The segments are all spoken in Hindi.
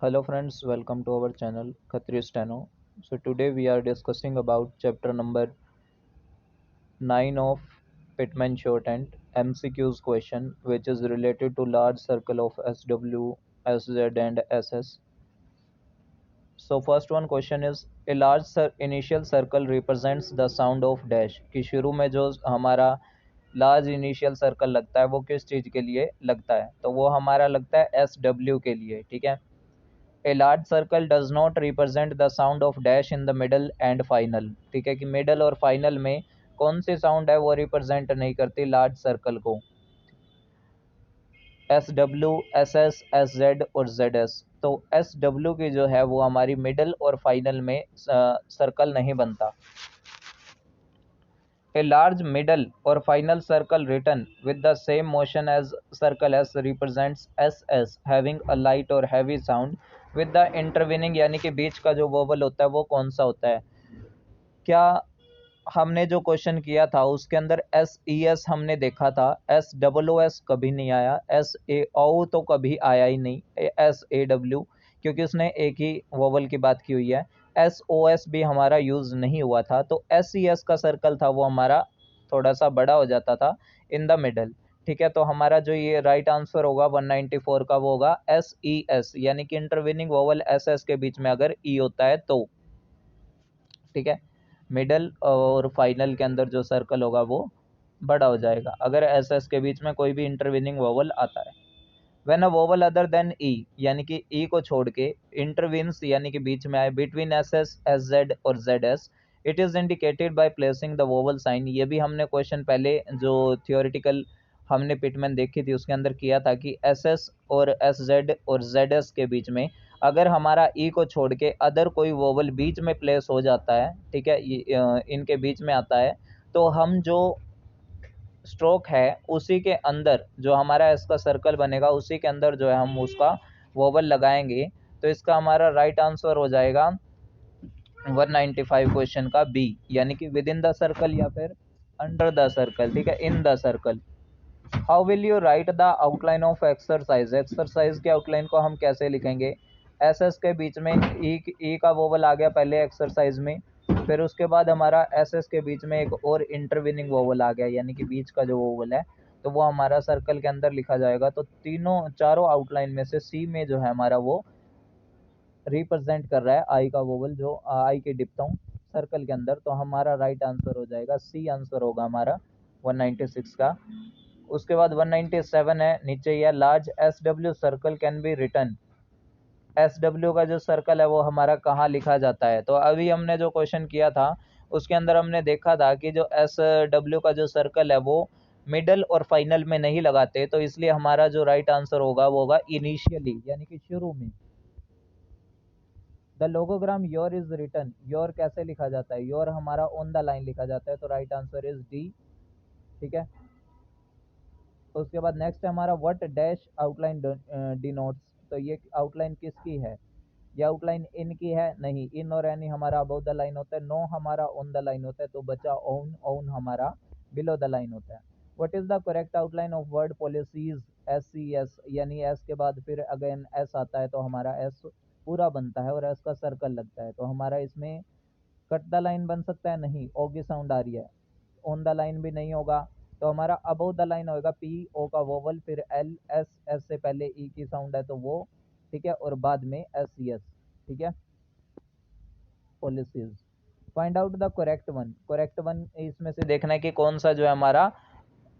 Hello friends, welcome to our channel Khatri Steno. So today we are discussing about chapter number 9 of Pitman Shorthand MCQs question, which is related to large circle of SW, SZ and SS. So first one question is a large initial circle represents the sound of dash कि शुरू में जो हमारा लार्ज इनिशियल सर्कल लगता है वो किस चीज़ के लिए लगता है, तो वो हमारा लगता है SW के लिए। ठीक है। A large circle does not represent the sound of dash in the middle and final. ठीक है कि मिडल और फाइनल में कौन सी साउंड है वो रिप्रेजेंट नहीं करती लार्ज सर्कल को। S W, S S, S Z और जेड एस। तो एस डब्ल्यू की जो है वो हमारी मिडल और फाइनल में सर्कल नहीं बनता। A large middle or final circle written with the same motion as circle S represents SS having a light or heavy sound with the intervening यानी कि बीच का जो वोवल होता है वो कौन सा होता है। क्या हमने जो क्वेश्चन किया था उसके अंदर एस ई एस हमने देखा था, एस डबल ओ एस कभी नहीं आया, एस ए ओ तो कभी आया ही नहीं, एस ए डब्ल्यू क्योंकि उसने एक ही वोवल की बात की हुई है। एस ओ एस भी हमारा यूज़ नहीं हुआ था, तो एस ई एस का सर्कल था वो हमारा थोड़ा सा बड़ा हो जाता था इन द मिडल। ठीक है, तो हमारा जो ये राइट आंसर होगा 194 का वो होगा एस ई एस, यानी कि इंटरविनिंग वोवल एस एस के बीच में अगर ई होता है तो। ठीक है, मिडल और फाइनल के अंदर जो सर्कल होगा वो बड़ा हो जाएगा अगर एस एस के बीच में कोई भी इंटरविनिंग वोवल आता है। When a vowel other than E यानी कि ई को छोड़ के इंटरविन्स यानी कि बीच में आए between S S, S Z और Z S, it is indicated by placing the vowel sign. ये भी हमने क्वेश्चन पहले जो थियोरिटिकल हमने पिटमैन देखी थी उसके अंदर किया था कि एस एस और एस जेड और जेड एस के बीच में अगर हमारा ई को छोड़ के अदर कोई वोवल बीच में प्लेस हो जाता है, ठीक है, इनके बीच में आता है, तो हम जो स्ट्रोक है उसी के अंदर जो हमारा इसका सर्कल बनेगा उसी के अंदर जो है हम उसका वोवल लगाएंगे। तो इसका हमारा राइट आंसर हो जाएगा 195 क्वेश्चन का बी, यानी कि विद इन द सर्कल या फिर अंडर द सर्कल। ठीक है, in the circle. How will you right the outline of exercise, exercise के आउटलाइन को हम कैसे लिखेंगे। एस एस के बीच में ई का वोवल आ गया पहले एक्सरसाइज में, फिर उसके बाद हमारा एस एस के बीच में एक और इंटरविनिंग वोवल आ गया यानी कि बीच का जो वोवल है, तो वो हमारा सर्कल के अंदर लिखा जाएगा। तो तीनों चारों आउटलाइन में से सी में जो है हमारा वो रिप्रेजेंट कर रहा है आई का वोवल, जो आई की डिप्थोंग सर्कल के अंदर। तो हमारा राइट आंसर हो जाएगा सी, आंसर होगा हमारा 196 का। उसके बाद 197 है नीचे, यह large S W circle can be return. S W का जो सर्कल है वो हमारा कहाँ लिखा जाता है, तो अभी हमने जो क्वेश्चन किया था उसके अंदर हमने देखा था कि जो एस डब्ल्यू का जो सर्कल है वो मिडल और फाइनल में नहीं लगाते, तो इसलिए हमारा जो राइट आंसर होगा वो होगा इनिशियली यानी कि शुरू में। The logogram your is written, your कैसे लिखा जाता है, योर हमारा ऑन द लाइन लिखा जाता है, तो राइट आंसर इज डी। ठीक है, उसके बाद नेक्स्ट है हमारा व्हाट डैश आउटलाइन डिनोट्स, तो ये आउटलाइन किसकी है, ये आउटलाइन इन की है, नहीं, इन और एनी हमारा अबव द लाइन होता है, नो हमारा ऑन द लाइन होता है, तो बचा ओन, ओन हमारा बिलो द लाइन होता है। What is the correct outline of word policies, S C S, यानी एस के बाद फिर अगेन एस आता है तो हमारा एस पूरा बनता है और एस का सर्कल लगता है, तो हमारा इसमें कट द लाइन बन सकता है, नहीं, ओ की साउंड आ रही है, ऑन द लाइन भी नहीं होगा, तो हमारा अबव द लाइन होगा पी ओ का वोवल, फिर एल एस, एस से पहले ई की साउंड है तो वो, ठीक है, और बाद में एस सी एस। ठीक है, policies. Find out the correct one, correct one इसमें से देखना है कि कौन सा जो है हमारा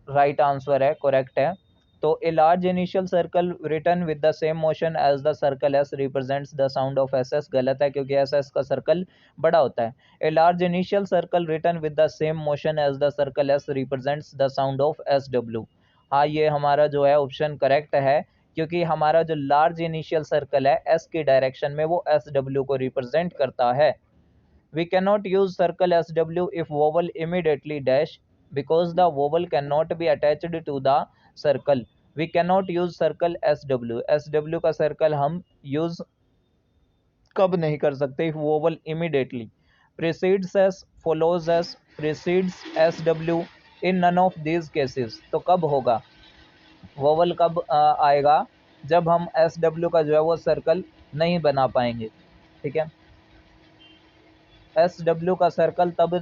राइट आंसर है, करेक्ट है। तो a large initial circle return with the same motion as the circle S represents the sound of S S, गलत है क्योंकि एस एस का सर्कल बड़ा होता है। A large initial circle return with the same motion as the circle S represents the sound of S W. हाँ, ये हमारा जो है ऑप्शन करेक्ट है क्योंकि हमारा जो लार्ज इनिशियल सर्कल है एस की डायरेक्शन में वो एस डब्ल्यू को रिप्रेजेंट करता है। We cannot use circle SW if vowel immediately dash because the vowel cannot be attached to the circle. We cannot use circle SW. SW का सर्कल हम यूज कब नहीं कर सकते, vowel immediately precedes S, follows S, precedes SW, in none of these cases। तो कब होगा, वोवल कब आएगा, जब हम एस डब्ल्यू का जो है वो सर्कल नहीं बना पाएंगे। ठीक है, एस डब्ल्यू का सर्कल तब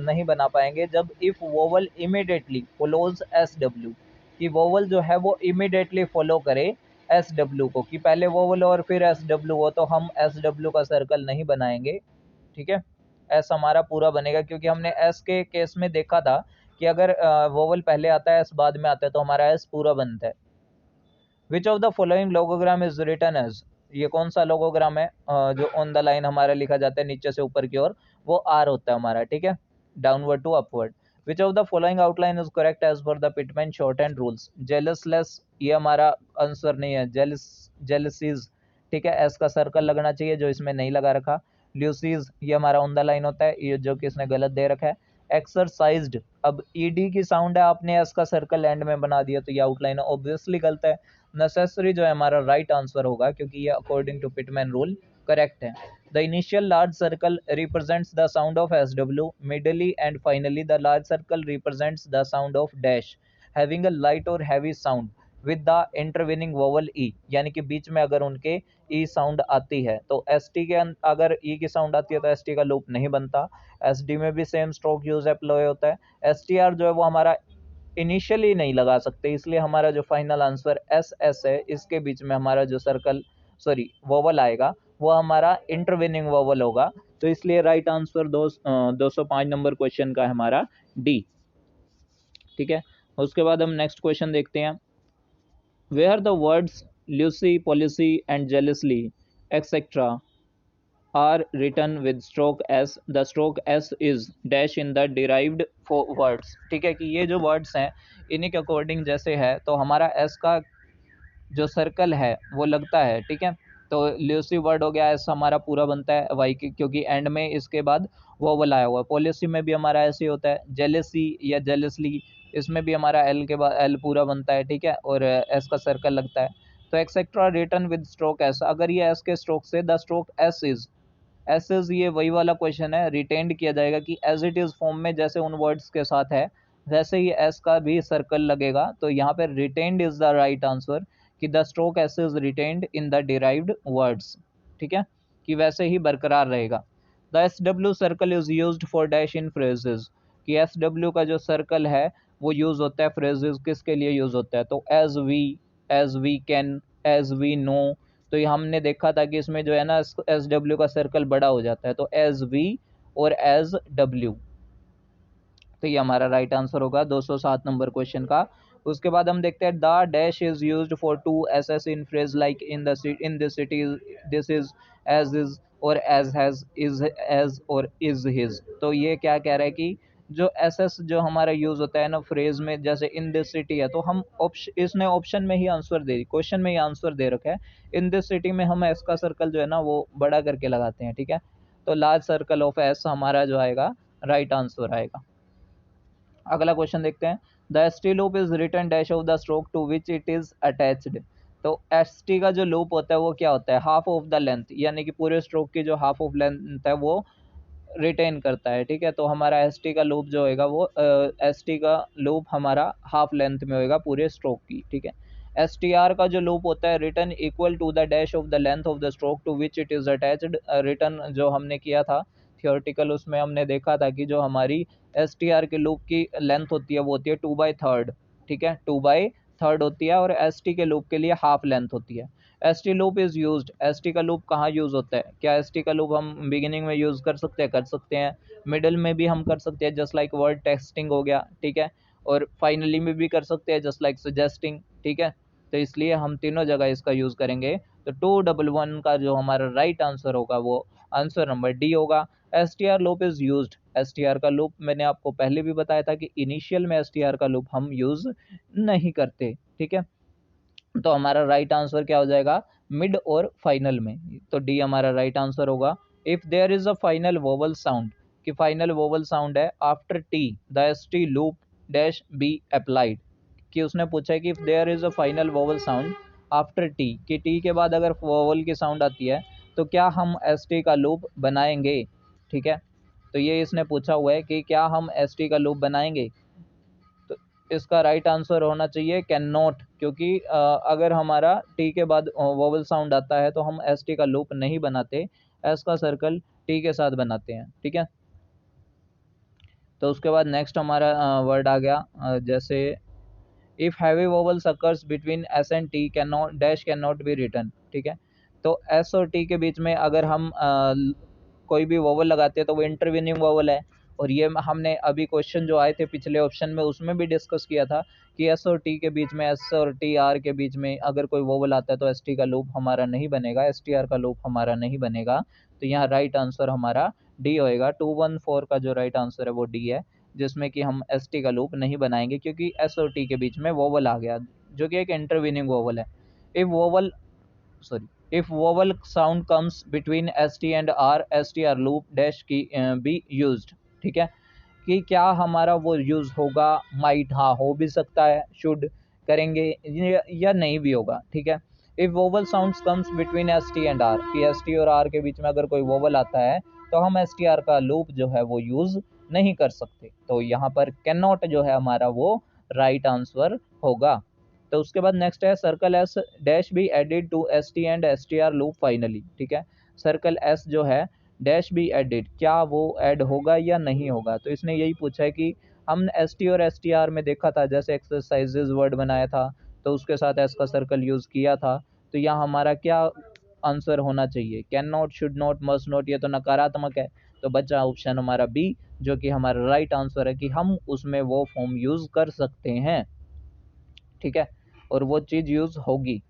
नहीं बना पाएंगे जब if vowel immediately follows S W, कि वोवल जो है वो इमीडिएटली फॉलो करे एस डब्ल्यू को, कि पहले वोवल और फिर एस डब्ल्यू हो, तो हम एस डब्ल्यू का सर्कल नहीं बनाएंगे। ठीक है, एस हमारा पूरा बनेगा, क्योंकि हमने एस के केस में देखा था कि अगर वोवल पहले आता है एस बाद में आता है तो हमारा एस पूरा बनता है। Which of the following logogram is written as, ये कौन सा लोगोग्राम है जो ऑन द लाइन हमारा लिखा जाता है नीचे से ऊपर की ओर, वो आर होता है हमारा। ठीक है, downward to upward. Which of the following outline is correct as per the Pitman shorthand rules, जेलसलेस ये हमारा आंसर नहीं है, जेलसीज। ठीक है, एस का सर्कल लगना चाहिए जो इसमें नहीं लगा रखा। ल्यूसीज ये हमारा ऑन द लाइन होता है, ये जो कि इसने गलत दे रखा है। एक्सरसाइज्ड, अब ईडी की साउंड है, आपने एस का सर्कल एंड में बना दिया तो ये आउटलाइन ऑब्वियसली गलत है। नेसेसरी जो है हमारा राइट आंसर होगा, क्योंकि ये according to Pitman rule correct है। The initial large circle represents the sound of S W, medially and finally the large circle represents the sound of dash having a light और heavy sound with the intervening vowel E, यानी कि बीच में अगर उनके ई साउंड आती है तो एस टी के अगर ई की साउंड आती है तो एस टी का लूप नहीं बनता। एस डी में भी सेम स्ट्रोक यूज अप्लाई होता है। एस टी आर जो है वो हमारा इनिशियली नहीं लगा सकते, इसलिए हमारा जो फाइनल आंसर एस एस है, इसके बीच में हमारा जो सर्कल सॉरी वोवल आएगा वो हमारा इंटरवेनिंग वोवल होगा। तो इसलिए राइट आंसर 205 नंबर क्वेश्चन का है हमारा डी। ठीक है, उसके बाद हम नेक्स्ट क्वेश्चन देखते हैं। Where the words Lucy, policy and jealously etcetera are written with stroke s, the stroke s is dash in the derived words। ठीक है, कि ये जो वर्ड्स हैं इन्हीं के अकॉर्डिंग जैसे है तो हमारा s का जो सर्कल है वो लगता है। ठीक है, तो ल्यूसी वर्ड हो गया, एस हमारा पूरा बनता है वाई की, क्योंकि एंड में इसके बाद वोवल आया हुआ है। पॉलिसी में भी हमारा ऐसे ही होता है, जेलेसी या जेलसली इसमें भी हमारा एल के बाद एल पूरा बनता है। ठीक है, और एस का सर्कल लगता है। तो etcetera return with stroke S, अगर ये एस के स्ट्रोक से the stroke S is, S S ये वही वाला क्वेश्चन है, रिटेंड किया जाएगा कि एज इट इज फॉर्म में जैसे उन वर्ड्स के साथ है वैसे ही एस का भी सर्कल लगेगा। तो यहाँ पे retained is the right answer, कि the stroke S is retained in the derived words. ठीक है, कि वैसे ही बरकरार रहेगा। The S W circle is used for dash in phrases, कि एस डब्ल्यू का जो सर्कल है वो यूज होता है फ्रेजेस, किसके लिए यूज होता है, तो as we can, as we know. तो ये हमने देखा था कि इसमें जो है ना एस डब्ल्यू का सर्कल बड़ा हो जाता है, तो एज वी और एज डब्ल्यू। तो ये हमारा राइट आंसर होगा 207 नंबर क्वेश्चन का। उसके बाद हम देखते हैं the dash is used for two S S in phrase like in this city, this is, as is और एज हैज, इज एज और इज हिज। तो ये क्या कह रहा है कि जो एस एस जो हमारा यूज होता है ना फ्रेज में, जैसे इन दिस सिटी है तो हम ऑप्शन, इसने ऑप्शन में ही आंसर दे, क्वेश्चन में ही आंसर दे रखा है। इन दिस सिटी में हम एस का सर्कल जो है ना वो बड़ा करके लगाते हैं। ठीक है, तो लार्ज सर्कल ऑफ एस हमारा जो आएगा राइट आंसर आएगा। अगला क्वेश्चन देखते हैं। The S T loop is return dash of the stroke to which it is attached. तो एस टी का जो लूप होता है वो क्या होता है, हाफ ऑफ द लेंथ, यानी कि पूरे स्ट्रोक की जो हाफ ऑफ लेंथ है वो रिटेन करता है। ठीक है, तो हमारा एस टी का लूप जो होगा वो एस टी का लूप हमारा हाफ लेंथ में होगा पूरे स्ट्रोक की। ठीक है, एस टी आर का जो लूप होता है return equal to the dash of the length of the stroke to which it is attached. Return जो हमने किया था थियोरटिकल, उसमें हमने देखा था कि जो हमारी एस टी आर के लूप की लेंथ होती है वो होती है 2/3। ठीक है, 2/3 होती है, और एस टी के लूप के लिए हाफ लेंथ होती है। S T loop is use, S T का लूप कहाँ यूज होता है, क्या एस टी का लूप हम बिगिनिंग में यूज कर सकते हैं, कर सकते हैं। मिडल में भी हम कर सकते हैं जस्ट लाइक वर्ड टेक्सटिंग हो गया। ठीक है, और फाइनली में भी कर सकते हैं जस्ट लाइक सजेस्टिंग। ठीक है, तो इसलिए हम तीनों जगह इसका यूज करेंगे। तो 211 का जो हमारा राइट आंसर होगा वो आंसर नंबर डी होगा। S T R loop is use, S T are का लूप मैंने आपको पहले भी बताया था कि इनिशियल में एस टी आर का लूप हम यूज नहीं करते। ठीक है, तो हमारा राइट आंसर क्या हो जाएगा, मिड और फाइनल में, तो डी हमारा राइट आंसर होगा। If there is a final vowel sound, कि फाइनल वोवल साउंड है after T the S T loop dash be applied, कि उसने पूछा है कि if there is a final vowel sound after T, कि टी के बाद अगर वोवल की साउंड आती है तो क्या हम एस टी का लूप बनाएंगे। ठीक है, तो ये इसने पूछा हुआ है कि क्या हम एस टी का लूप बनाएंगे। तो इसका राइट आंसर होना चाहिए कैन नॉट, क्योंकि अगर हमारा टी के बाद वोवल साउंड आता है तो हम एस टी का लूप नहीं बनाते, एस का सर्कल टी के साथ बनाते हैं। ठीक है, तो उसके बाद नेक्स्ट हमारा वर्ड आ गया जैसे if heavy vowels occurs between S and T can not dash can not be written. ठीक है, तो एस और टी के बीच में अगर हम कोई भी वोवल लगाते हैं तो वो इंटरवीनिंग वोवल है, और ये हमने अभी क्वेश्चन जो आए थे पिछले ऑप्शन में उसमें भी डिस्कस किया था कि एस और टी के बीच में, एस और टी आर के बीच में अगर कोई वोवल आता है तो एस टी का लूप हमारा नहीं बनेगा, एस टी आर का लूप हमारा नहीं बनेगा। तो यहाँ राइट आंसर हमारा डी होएगा। 214 का जो राइट आंसर है वो डी है, जिसमें कि हम एस टी का लूप नहीं बनाएंगे क्योंकि एस और टी के बीच में वोवल आ गया जो कि एक इंटरवीनिंग वोवल है। If vowel if vowel sound comes between st and r, str loop dash की be used। ठीक है, कि क्या हमारा वो यूज होगा, माइट हाँ हो भी सकता है, शुड करेंगे या नहीं भी होगा। ठीक है, if vowel sounds comes between S T and R, कि एस टी और आर के बीच में अगर कोई वोवल आता है तो हम एस टी आर का लूप जो है वो यूज नहीं कर सकते, तो यहाँ पर कैन नॉट जो है हमारा वो राइट आंसर होगा। तो उसके बाद नेक्स्ट है circle S dash be added to S T and S T R loop finally. ठीक है, सर्कल एस जो है डैश बी एडिड, क्या वो ऐड होगा या नहीं होगा, तो इसने यही पूछा है कि हमने एस टी और एस टी आर में देखा था जैसे एक्सरसाइजेज वर्ड बनाया था तो उसके साथ एस का सर्कल यूज किया था, तो यहाँ हमारा क्या आंसर होना चाहिए, can not, should not, must not, ये तो नकारात्मक है, तो बचा ऑप्शन हमारा बी जो कि हमारा राइट आंसर है कि हम उसमें वो फॉर्म यूज कर सकते हैं। ठीक है, और वो चीज यूज होगी।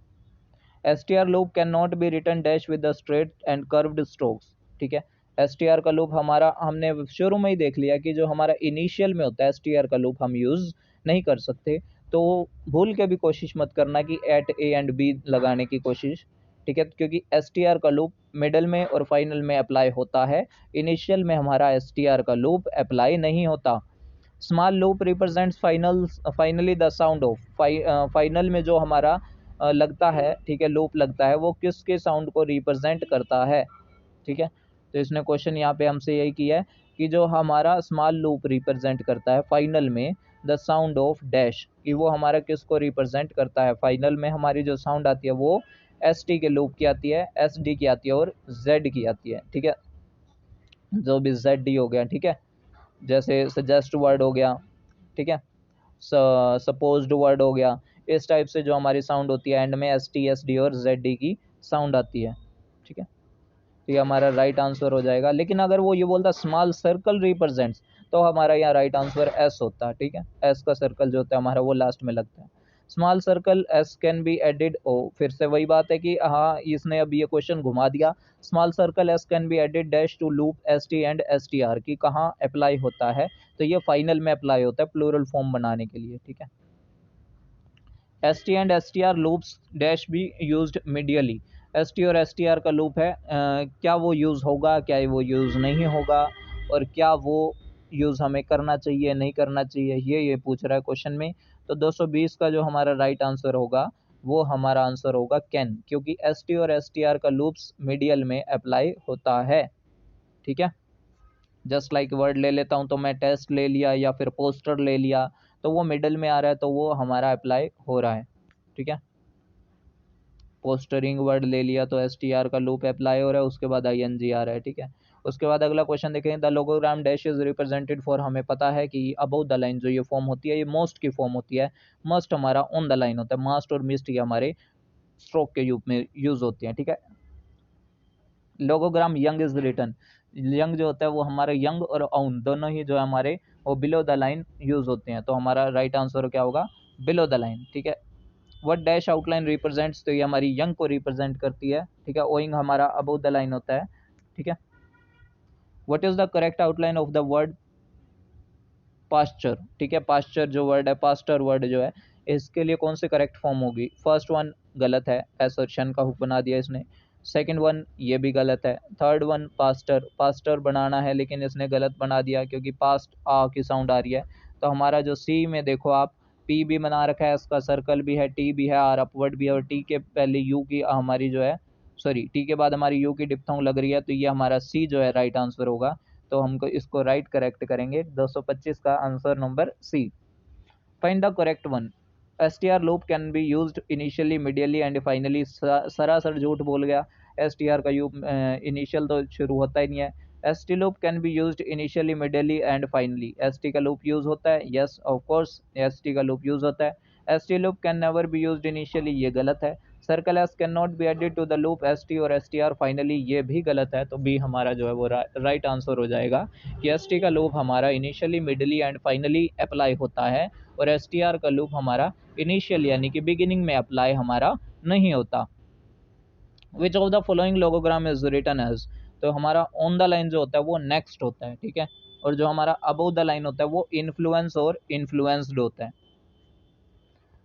str loop can not be written dash with the straight and curved strokes. ठीक है, str का लूप हमारा हमने शुरू में ही देख लिया कि जो हमारा इनिशियल में होता है str का लूप हम यूज नहीं कर सकते, तो भूल के भी कोशिश मत करना कि एट ए एंड बी लगाने की कोशिश। ठीक है, क्योंकि str का लूप मिडल में और फाइनल में अप्लाई होता है, इनिशियल में हमारा str का लूप अप्लाई नहीं होता। Small loop represents finally the sound of, final में जो हमारा लगता है, ठीक है, लूप लगता है वो किसके साउंड को रिप्रेजेंट करता है। ठीक है, तो इसने क्वेश्चन यहाँ पे हमसे यही किया है कि जो हमारा स्मॉल लूप रिप्रेजेंट करता है फाइनल में द साउंड ऑफ डैश, कि वो हमारा किसको रिप्रेजेंट करता है, फाइनल में हमारी जो साउंड आती है वो एस टी के लूप की आती है, एस डी की आती है और जेड की आती है। ठीक है, जो भी जेड डी हो गया, ठीक है, जैसे सजेस्ट वर्ड हो गया, ठीक है, सपोज्ड वर्ड हो गया, इस टाइप से जो हमारी साउंड होती है एंड में एस टी, एस डी और जेड डी की साउंड आती है। ठीक है, तो ये हमारा राइट आंसर हो जाएगा। लेकिन अगर वो ये बोलता स्मॉल सर्कल रिप्रेजेंट्स तो हमारा यहाँ राइट आंसर एस होता है। ठीक है, एस का सर्कल जो होता है हमारा वो लास्ट में लगता है। Small circle S can be added, ओ फिर से वही बात है कि हाँ इसने अब ये क्वेश्चन घुमा दिया, small circle S can be added dash to loop S T and S T R, की कहाँ अप्लाई होता है, तो ये फाइनल में अप्लाई होता है प्लूरल फॉर्म बनाने के लिए। ठीक है, S T and S T are loops dash be used medially, S T और एस टी आर का लूप है क्या वो यूज़ होगा, क्या वो यूज़ नहीं होगा, और क्या वो यूज़ हमें करना चाहिए नहीं करना चाहिए, ये पूछ रहा है क्वेश्चन में। तो 220 का जो हमारा राइट आंसर होगा वो हमारा आंसर होगा कैन, क्योंकि एस टी और एस टी आर का लूप्स मीडियल में अप्लाई होता है। ठीक है, जस्ट लाइक वर्ड ले लेता हूँ तो मैं टेस्ट ले लिया या फिर पोस्टर ले लिया, तो वो मिडल में आ रहा है तो वो हमारा अप्लाई हो रहा है। ठीक है, पोस्टरिंग वर्ड ले लिया तो एस टी आर का लूप अप्लाई हो रहा है, उसके बाद आई एन जी आ रहा है। ठीक है, उसके बाद अगला क्वेश्चन देखें, the logogram dash is represented for, हमें पता है कि अबव द लाइन जो ये फॉर्म होती है ये मोस्ट की फॉर्म होती है, मस्ट हमारा ऑन द लाइन होता है, मास्ट और मिस्ट ये हमारे स्ट्रोक के रूप में यूज होते हैं। ठीक है, लोगोग्राम यंग इज रिटन, यंग जो होता है वो हमारे यंग और ऑन दोनों ही जो है हमारे वो बिलो द लाइन यूज होते हैं, तो हमारा राइट आंसर क्या होगा, बिलो द लाइन। ठीक है, वट डैश आउटलाइन रिप्रेजेंट्स, तो ये हमारी यंग को रिप्रेजेंट करती है। ठीक है, ओइंग हमारा अबव द लाइन होता है। ठीक है, what is the correct outline of the word posture. ठीक है, पास्चर जो वर्ड है, पास्टर वर्ड जो है, इसके लिए कौन सी करेक्ट फॉर्म होगी, फर्स्ट वन गलत है, एसर्शन का हुक बना दिया इसने, सेकंड वन ये भी गलत है, थर्ड वन पास्टर, पास्टर बनाना है लेकिन इसने गलत बना दिया क्योंकि पास्ट आ की साउंड आ रही है, तो हमारा जो सी में देखो आप पी भी बना रखा है, इसका सर्कल भी है, टी भी है, आर अपवर्ड भी है, और टी के पहले यू की हमारी जो है, सॉरी टी के बाद हमारी यू की डिप्थोंग लग रही है, तो ये हमारा सी जो है राइट आंसर होगा। तो हमको इसको राइट करेक्ट करेंगे, 225 का answer number C. Find the correct one. STR loop can be used initially, medially and finally. सरासर झूठ बोल गया। STR का यूज इनिशियल तो शुरू होता ही नहीं है। ST loop can be used initially, medially and finally. ST का लूप यूज होता है, यस ऑफ कोर्स ST का लूप यूज होता है। ST loop can never be used initially, ये गलत है। Circle S can not be added to the loop ST और STR फाइनली, ये भी गलत है। तो बी हमारा जो है वो राइट आंसर हो जाएगा कि ST का लूप हमारा इनिशियली, मिडली एंड फाइनली अप्लाई होता है और STR का लूप हमारा इनिशियल यानी कि बिगिनिंग में अप्लाई हमारा नहीं होता। Which of the following logogram is written as. तो हमारा ऑन द लाइन जो होता है वो नेक्स्ट होता है, ठीक है, और जो हमारा अबव द लाइन होता है वो इन्फ्लुएंस और इन्फ्लुएंस्ड होता है।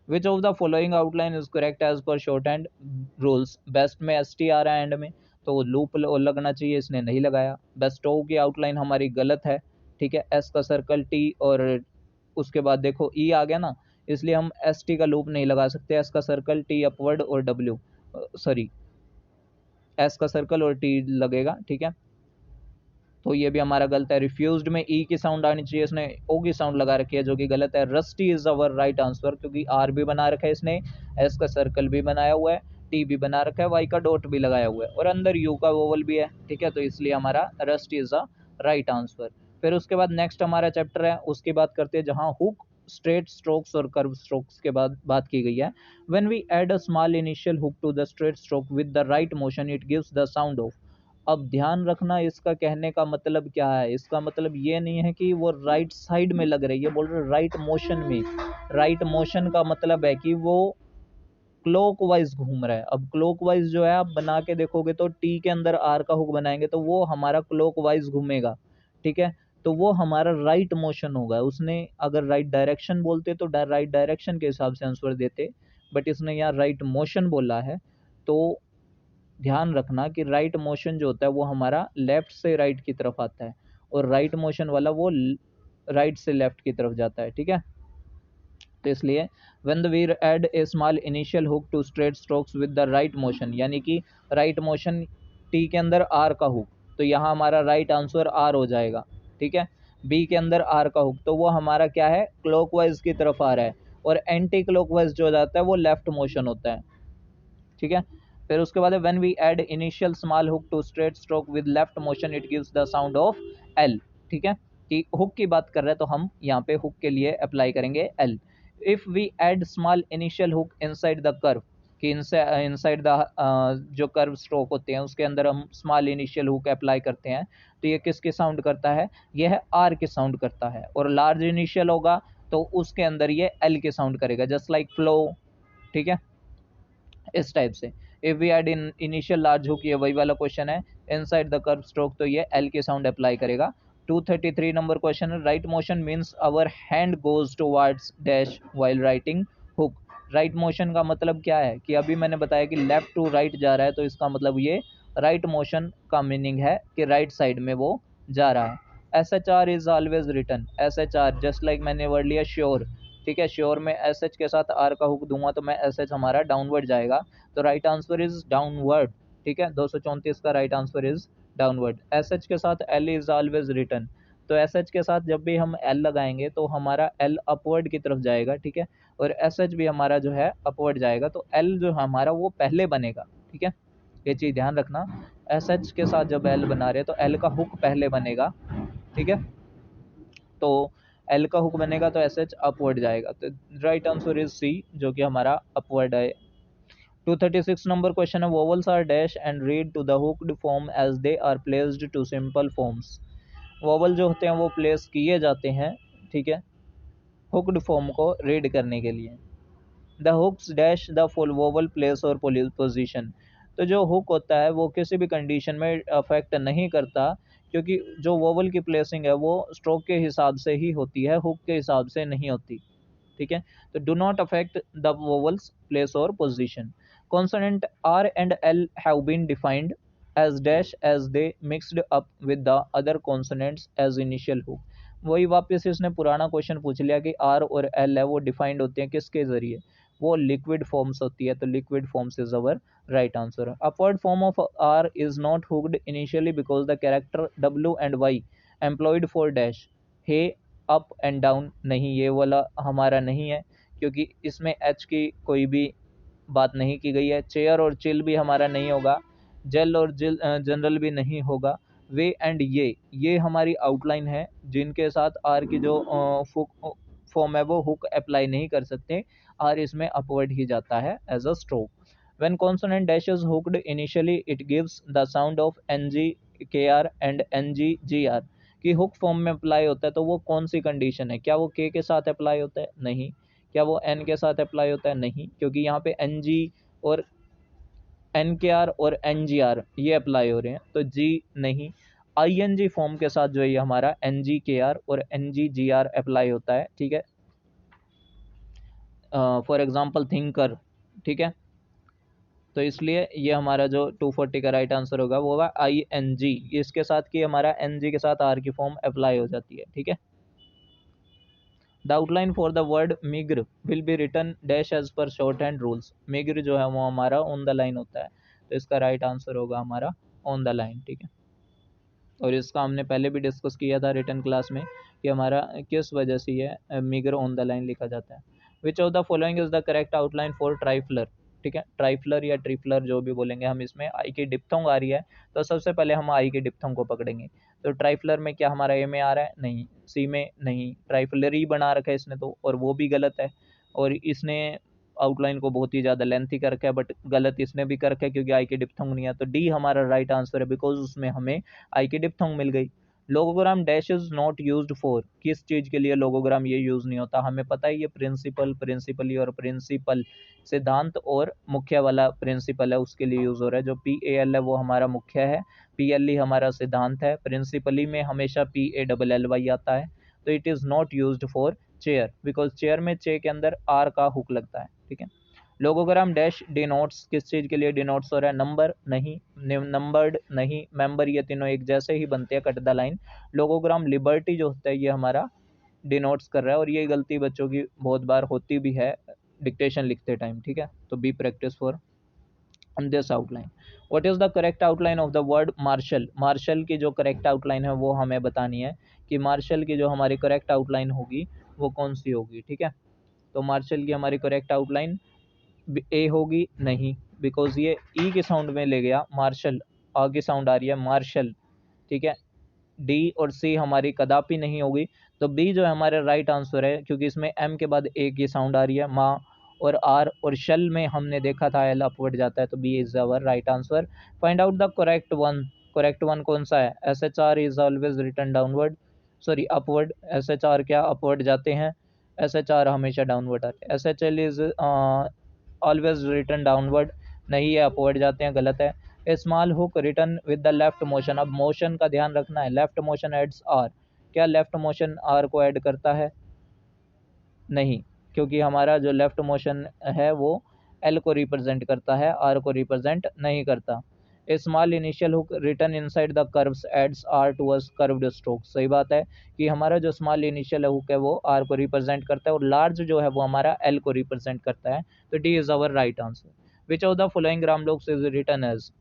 Which of the following outline is correct as per short hand rules. Best में ST आ रहा है एंड में, तो लूप लगना चाहिए, इसने नहीं लगाया। बेस्टो की आउटलाइन हमारी गलत है, ठीक है, S का सर्कल T और उसके बाद देखो E आ गया ना, इसलिए हम ST का लूप नहीं लगा सकते। S का सर्कल T अपवर्ड और W सॉरी S का सर्कल और T लगेगा, ठीक है, तो ये भी हमारा गलत है। रिफ्यूज्ड में E की साउंड आनी चाहिए, इसने O की साउंड लगा रखी है जो कि गलत है। Rusty is our right answer, क्योंकि R भी बना रखा है इसने, S का सर्कल भी बनाया हुआ है, T भी बना रखा है, Y का डॉट भी लगाया हुआ है और अंदर U का वोवल भी है, ठीक है, तो इसलिए हमारा rust is a right answer. फिर उसके बाद नेक्स्ट हमारा चैप्टर है, उसकी बात करते हैं जहाँ हुक, स्ट्रेट स्ट्रोक्स और कर्व स्ट्रोक्स के बाद बात की गई है। When we add a small initial hook to the straight stroke with the right motion it gives the sound of. अब ध्यान रखना, इसका कहने का मतलब क्या है, इसका मतलब ये नहीं है कि वो राइट साइड में लग रही है, बोल रहे राइट मोशन में। राइट मोशन का मतलब है कि वो क्लॉकवाइज घूम रहा है। अब क्लॉकवाइज जो है आप बना के देखोगे तो टी के अंदर आर का हुक बनाएंगे तो वो हमारा क्लॉकवाइज घूमेगा, ठीक है, तो वो हमारा राइट मोशन होगा। उसने अगर राइट डायरेक्शन बोलते तो राइट डायरेक्शन के हिसाब से आंसर देते, बट इसने यहाँ राइट मोशन बोला है। तो ध्यान रखना कि राइट मोशन जो होता है वो हमारा लेफ्ट से राइट की तरफ आता है और राइट मोशन वाला वो राइट से लेफ्ट की तरफ जाता है, ठीक है, तो इसलिए when the we add a small initial hook to straight strokes with the right motion, यानी कि राइट मोशन टी के अंदर आर का हुक, तो यहाँ हमारा राइट आंसर आर हो जाएगा, ठीक है। बी के अंदर आर का हुक तो वो हमारा क्या है, क्लॉकवाइज की तरफ आ रहा है, और एंटी क्लॉकवाइज जो जाता है वो लेफ्ट मोशन होता है, ठीक है। फिर उसके बाद when we add initial small hook to straight stroke with left motion it gives the sound of L, ठीक है, कि हुक की बात कर रहे हैं तो हम यहाँ पे हुक के लिए अप्लाई करेंगे L. If we add small initial hook inside the curve, कि इनसाइड द जो कर्व स्ट्रोक होते हैं उसके अंदर हम स्मॉल इनिशियल हुक अप्लाई करते हैं, तो ये किसके साउंड करता है, यह आर के साउंड करता है। और लार्ज इनिशियल होगा तो उसके अंदर ये एल के साउंड करेगा, जस्ट लाइक फ्लो, ठीक है, इस टाइप से। If we add in initial large hook, ये वही वाला क्वेश्चन है, इनसाइड द कर्व स्ट्रोक तो ये एल के साउंड अप्लाई करेगा। 233 नंबर क्वेश्चन है, right motion means our hand goes towards dash while writing hook. Right motion का मतलब क्या है कि अभी मैंने बताया कि लेफ्ट टू राइट जा रहा है, तो इसका मतलब ये राइट मोशन का मीनिंग है कि राइट साइड में वो जा रहा है। SHR is always written, SHR just like मैंने वर्ड लिया श्योर, ठीक है, श्योर में SH के साथ R का हुक दूंगा तो मैं SH हमारा डाउनवर्ड जाएगा, तो राइट आंसर इज डाउनवर्ड, ठीक है, 234 का right answer is downward. SH के साथ L इज ऑलवेज रिटन, तो SH के साथ जब भी हम L लगाएंगे तो हमारा L अपवर्ड की तरफ जाएगा, ठीक है, और SH भी हमारा जो है अपवर्ड जाएगा, तो L जो हमारा वो पहले बनेगा, ठीक है, ये चीज़ ध्यान रखना। SH के साथ जब L बना रहे तो L का हुक पहले बनेगा, ठीक है, तो एल का हुक बनेगा तो SH अपवर्ड जाएगा, तो राइट आंसर इज सी जो कि हमारा अपवर्ड है। 236 नंबर क्वेश्चन है, vowels are dash and read to the hooked form as they are placed to simple forms. Vowel जो होते हैं वो प्लेस किए जाते हैं, ठीक है, हुक्ड फॉर्म को रीड करने के लिए। The hooks dash the full vowel place और पोजीशन। तो जो हुक होता है वो किसी भी कंडीशन में अफेक्ट नहीं करता, क्योंकि जो वोवल की प्लेसिंग है वो स्ट्रोक के हिसाब से ही होती है, हुक के हिसाब से नहीं होती, ठीक है, तो do not affect the vowels place और position. Consonant R and L have been defined as dash as they mixed up with the other consonants as initial hook. वही वापस इसने पुराना क्वेश्चन पूछ लिया कि आर और एल है वो डिफाइंड होते हैं किसके जरिए, वो लिक्विड फॉर्म्स होती है, तो liquid forms is our right answer. Upward form of R is not hooked initially because the character W and Y employed for dash, हे अप एंड डाउन नहीं, ये वाला हमारा नहीं है क्योंकि इसमें एच की कोई भी बात नहीं की गई है। चेयर और चिल भी हमारा नहीं होगा, जेल और जनरल भी नहीं होगा। वे एंड ये हमारी आउटलाइन है जिनके साथ आर की जो फॉर्म है वो हुक अप्लाई नहीं कर सकते, आर इसमें अपवर्ड ही जाता है as a stroke. When consonant dash is hooked initially, it gives the sound of ng kr and ng gr। कि हुक फॉर्म में अप्लाई होता है तो वो कौन सी कंडीशन है? क्या वो के साथ अप्लाई होता है? नहीं। क्या वो एन के साथ अप्लाई होता है? नहीं, क्योंकि यहाँ पे एन जी और एन के आर और एन जी आर ये अप्लाई हो रहे हैं, तो जी नहीं। आई एन जी फॉर्म के साथ जो है ये हमारा एन जी के आर और N G G R apply होता है, ठीक है। फॉर एग्जाम्पल थिंकर, ठीक है। तो इसलिए ये हमारा जो 240 का राइट आंसर होगा वो होगा आई एन जी, इसके साथ कि हमारा एन जी के साथ आर की फॉर्म अप्लाई हो जाती है, ठीक है। The outline for the word मिग्र will be written dash as per short hand rules. मिग्र जो है वो हमारा ऑन द लाइन होता है, तो इसका राइट आंसर होगा हमारा ऑन द लाइन, ठीक है। और इसका हमने पहले भी डिस्कस किया था रिटर्न क्लास में कि हमारा किस वजह से ये मिगर ऑन द लाइन लिखा जाता है। Which of the following is the correct outline for trifler, ठीक है। ट्राइफ्लर या ट्रिफ्लर जो भी बोलेंगे हम, इसमें आई की डिप्थोंग आ रही है तो सबसे पहले हम आई की डिप्थोंग को पकड़ेंगे। तो ट्राइफ्लर में क्या हमारा ए में आ रहा है? नहीं। सी में नहीं, ट्राइफ्लरी बना रखा है इसने तो, और वो भी गलत है। और इसने आउटलाइन को बहुत ही ज़्यादा लेंथी कर रखा है, बट गलत इसने भी कर रखा है क्योंकि आई की डिप्थोंग नहीं है। तो डी हमारा राइट आंसर है बिकॉज उसमें हमें आई की डिप्थोंग मिल गई। Logogram dash is not used for, किस चीज़ के लिए लोगोग्राम ये यूज़ नहीं होता? हमें पता है ये प्रिंसिपल, प्रिंसिपली और प्रिंसिपल, सिद्धांत और मुख्य वाला प्रिंसिपल है उसके लिए यूज़ हो रहा है। जो पी ए एल है वो हमारा मुख्य है, पी एल ई हमारा सिद्धांत है, प्रिंसिपली में हमेशा P A double L Y आता है। तो it is not used for chair because chair में चे के अंदर आर का हुक लगता है, ठीक है। लोगोग्राम डैश डिनोट्स, किस चीज़ के लिए डिनोट्स हो रहा है? नंबर नहीं, नंबर्ड नहीं, मेंबर, ये तीनों एक जैसे ही बनते हैं, कट द लाइन। लोगोग्राम लिबर्टी जो होता है ये हमारा डिनोट्स कर रहा है, और ये गलती बच्चों की बहुत बार होती भी है डिक्टेशन लिखते टाइम, ठीक है। तो be practice for this outline. What is the correct outline of the word marshal? Marshal की जो करेक्ट आउटलाइन है वो हमें बतानी है कि मार्शल की जो हमारी करेक्ट आउटलाइन होगी वो कौन सी होगी, ठीक है। तो मार्शल की हमारी करेक्ट आउटलाइन ए होगी नहीं, बिकॉज ये ई के साउंड में ले गया, मार्शल आ की साउंड आ रही है मार्शल, ठीक है। डी और सी हमारी कदापि नहीं होगी। तो बी जो है हमारा राइट आंसर है क्योंकि इसमें एम के बाद ए की साउंड आ रही है, माँ और आर, और शल में हमने देखा था एल अपवर्ड जाता है, तो B is our right answer. Find out the correct one. Correct one कौन सा है? S H R is always return downward, sorry upward. S H R क्या अपवर्ड जाते हैं? एस एच आर हमेशा डाउनवर्ड आते हैं। S H L is always return downward, नहीं है अपवर्ड जाते हैं, गलत है। A small hook return with the left motion, अब मोशन का ध्यान रखना है, लेफ्ट मोशन एड्स आर, क्या लेफ्ट मोशन आर को ऐड करता है? नहीं, क्योंकि हमारा जो लेफ्ट मोशन है वो एल को रिप्रेजेंट करता है, आर को रिप्रेजेंट नहीं करता। A small initial hook return inside the curves adds R to a curved stroke, सही बात है कि हमारा जो स्मॉल इनिशियल हुक है वो आर को रिप्रेजेंट करता है, और लार्ज जो है वो हमारा एल को रिप्रेजेंट करता है। तो D is our right answer. Which of the following gram looks is written as?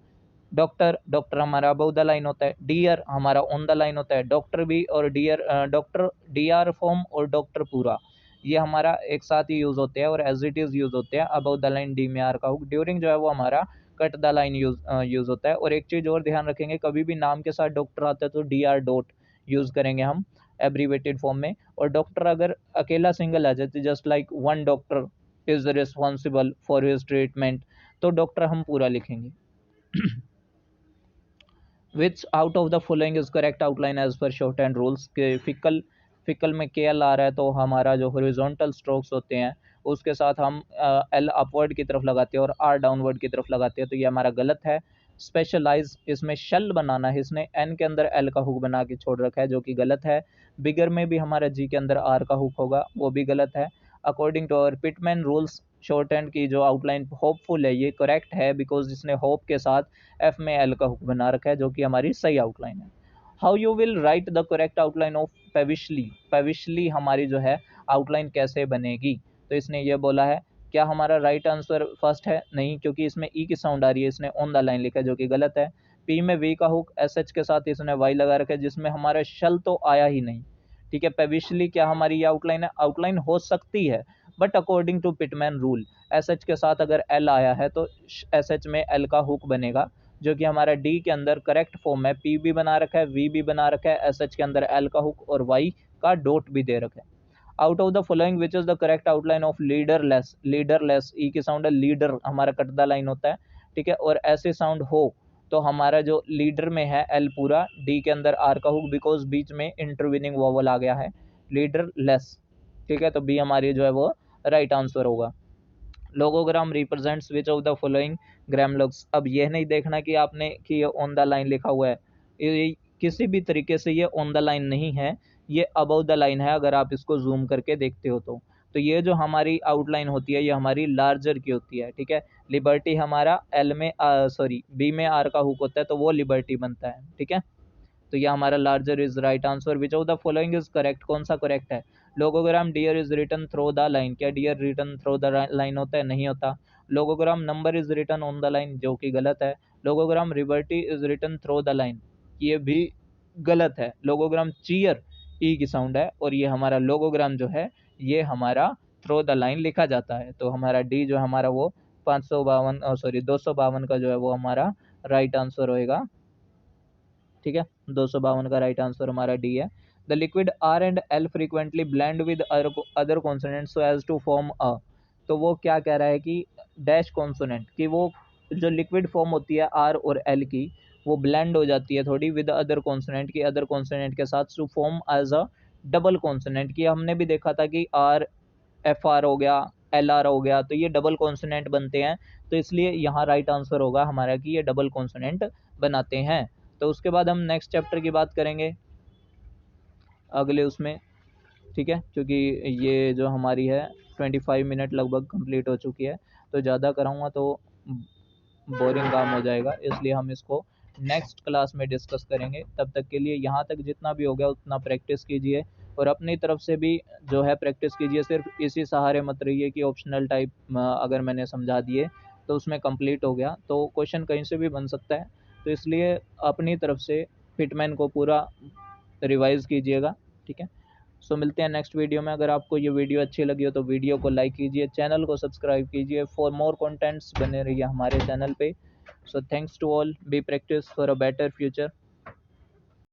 Doctor, doctor हमारा अबव द लाइन होता है, डियर हमारा ऑन द लाइन होता है, डॉक्टर भी और dear, doctor D R form और डॉक्टर पूरा ये हमारा एक साथ ही यूज होते हैं और एज इट इज यूज होते हैं। अबव द लाइन डी में आर का हुक, ड्यूरिंग जो है वो हमारा कट द लाइन यूज होता है। और एक चीज और ध्यान रखेंगे, कभी भी नाम के साथ डॉक्टर आता है तो डी आर डॉट यूज करेंगे हम एब्रीवेटेड फॉर्म में, और डॉक्टर अगर अकेला सिंगल आ जाए just like one doctor is responsible for his treatment, तो डॉक्टर हम पूरा लिखेंगे। Which out of the following is correct outline as per short hand rules? K fickle, fickle में के एल आ रहा है तो हमारा जो हॉरिजॉन्टल स्ट्रोक्स होते हैं उसके साथ हम एल अपवर्ड की तरफ लगाते हैं और आर डाउनवर्ड की तरफ लगाते हैं, तो ये हमारा गलत है। स्पेशलाइज, इसमें शल बनाना है, इसने एन के अंदर एल का हुक बना के छोड़ रखा है जो कि गलत है। बिगर में भी हमारा जी के अंदर आर का हुक होगा, वो भी गलत है। According to our Pitman rules, short hand की जो आउटलाइन होपफुल है ये करेक्ट है बिकॉज इसने होप के साथ एफ में एल का हुक बना रखा है जो कि हमारी सही आउटलाइन है। How you will write the correct outline of peevishly? Peevishly हमारी जो है आउटलाइन कैसे बनेगी? तो इसने ये बोला है, क्या हमारा राइट आंसर फर्स्ट है? नहीं, क्योंकि इसमें ई की साउंड आ रही है, इसने ऑन द लाइन लिखा है जो कि गलत है। पी में वी का हुक, एस एच के साथ इसने वाई लगा रखा है जिसमें हमारा शल तो आया ही नहीं, ठीक है। पेविशली क्या हमारी ये आउटलाइन है, आउटलाइन हो सकती है, but according to Pitman rule S H के साथ अगर एल आया है तो एस एच में एल का हुक बनेगा, जो कि हमारा डी के अंदर करेक्ट फॉर्म है। पी भी बना रखा है, वी भी बना रखा है, एस एच के अंदर एल का हुक और वाई का डॉट भी दे रखा है। Out of the following which is the correct outline of leaderless, leaderless E की साउंड है, लीडर हमारा कटदा लाइन होता है, ठीक है। और ऐसे साउंड हो तो हमारा जो लीडर में है एल पूरा, डी के अंदर आर का हुक, बिकॉज बीच में इंटरविनिंग वोवल आ गया है, लीडर लेस, ठीक है। तो बी हमारी जो है वो राइट आंसर होगा। Logogram represents which of the following grammalogues. अब यह नहीं देखना कि आपने कि ये ऑन द लाइन लिखा हुआ है, ये किसी भी तरीके से ये ऑन द लाइन नहीं है, ये अबव द लाइन है अगर आप इसको जूम करके देखते हो तो ये जो हमारी आउटलाइन होती है ये हमारी लार्जर की होती है, ठीक है। लिबर्टी हमारा एल में सॉरी बी में आर का हुक होता है तो वो लिबर्टी बनता है, ठीक है। तो ये हमारा larger is right answer. Which of the following is correct, कौन सा करेक्ट है। Logogram dear is written through the line, क्या dear written through the line होता है, नहीं होता। Logogram number is written on the line, जो कि गलत है। Logogram liberty is written through the line, ये भी गलत है। लोगोग्राम चीयर ई की साउंड है और ये हमारा लोगोग्राम जो है ये हमारा थ्रो द लाइन लिखा जाता है। तो हमारा डी जो हमारा वो 552 सॉरी 252 का जो है वो हमारा राइट आंसर होएगा, ठीक है। 252 का राइट आंसर हमारा डी है। The liquid R and L frequently blend with other consonant so as to form a, तो वो क्या कह रहा है कि डैश कॉन्सोनेंट की वो जो लिक्विड फॉर्म होती है आर और एल की वो ब्लेंड हो जाती है थोड़ी विद अदर कॉन्सोनेंट की, अदर कॉन्सोनेंट के साथ to form as a double consonant की। हमने भी देखा था कि आर एफ आर हो गया, एल आर हो गया, तो ये डबल कॉन्सोनेंट बनते हैं, तो इसलिए यहाँ राइट आंसर होगा हमारा कि ये डबल कॉन्सोनेंट बनाते हैं। तो उसके बाद हम नेक्स्ट चैप्टर की बात करेंगे अगले उसमें, ठीक है, क्योंकि ये जो हमारी है 25 मिनट लगभग कंप्लीट हो चुकी है, तो ज़्यादा कराऊंगा तो बोरिंग काम हो जाएगा, इसलिए हम इसको नेक्स्ट क्लास में डिस्कस करेंगे। तब तक के लिए यहाँ तक जितना भी हो गया उतना प्रैक्टिस कीजिए और अपनी तरफ से भी जो है प्रैक्टिस कीजिए। सिर्फ इसी सहारे मत रहिए कि ऑप्शनल टाइप अगर मैंने समझा दिए तो उसमें कंप्लीट हो गया, तो क्वेश्चन कहीं से भी बन सकता है, तो इसलिए अपनी तरफ से फिटमैन को पूरा रिवाइज कीजिएगा, ठीक है। सो मिलते हैं नेक्स्ट वीडियो में। अगर आपको ये वीडियो अच्छी लगी हो तो वीडियो को लाइक कीजिए, चैनल को सब्सक्राइब कीजिए, फॉर मोर कंटेंट्स बने रहिए हमारे चैनल पे। So thanks to all, be practice for a better future.